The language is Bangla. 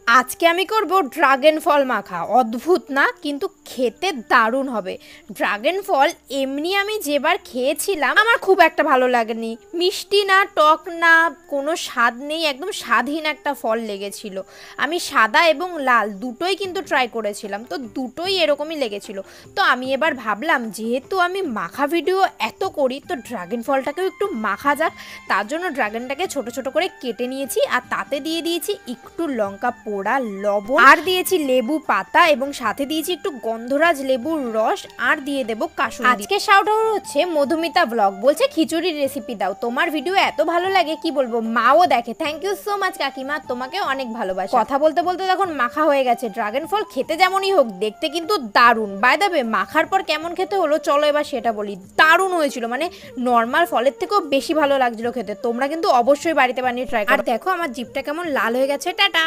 আজকে আমি করব ড্রাগন ফল মাখা। অদ্ভুত না, কিন্তু খেতে দারুণ হবে। ড্রাগন ফল এমনি আমি যেবার খেয়েছিলাম আমার খুব একটা ভালো লাগেনি। মিষ্টি না, টক না, কোনো স্বাদ নেই, একদম স্বাদহীন একটা ফল লেগেছিল। আমি সাদা এবং লাল দুটোই কিন্তু ট্রাই করেছিলাম, তো দুটোই এরকমই লেগেছিল। তো আমি এবার ভাবলাম যেহেতু আমি মাখা ভিডিও এত করি, তো ড্রাগন ফলটাকেও একটু মাখা যাক। তার জন্য ড্রাগনটাকে ছোট ছোট করে কেটে নিয়েছি, আর তাতে দিয়ে দিয়েছি একটু লঙ্কা পোড়া, লবণ, আর দিয়েছি লেবু পাতা, এবং সাথে দিয়েছি একটু গন্ধরাজ লেবুর রস, আর দিয়ে দেবো কাসুন্দি। আজকে শাউট আউট হচ্ছে মধুমিতা ব্লগ, বলছে খিচুড়ির রেসিপি দাও। তোমার ভিডিও এত ভালো লাগে কি বলবো, মাও দেখে। থ্যাংক ইউ সো মাচ কাকিমা, তোমাকে অনেক ভালোবাসি। কথা বলতে বলতে যখন মাখা হয়ে গেছে, ড্রাগন ফল খেতে যেমনই হোক দেখতে কিন্তু দারুণ। বাই দ্য ওয়ে, মাখার পর কেমন খেতে হলো চলো এবার সেটা বলি। দারুণ হয়েছিল, মানে নর্মাল ফলের থেকেও বেশি ভালো লাগছিল খেতে। তোমরা কিন্তু অবশ্যই বাড়িতে বানিয়ে ট্রাই করো। আর দেখো আমার জিভটা কেমন লাল হয়ে গেছে। টাটা।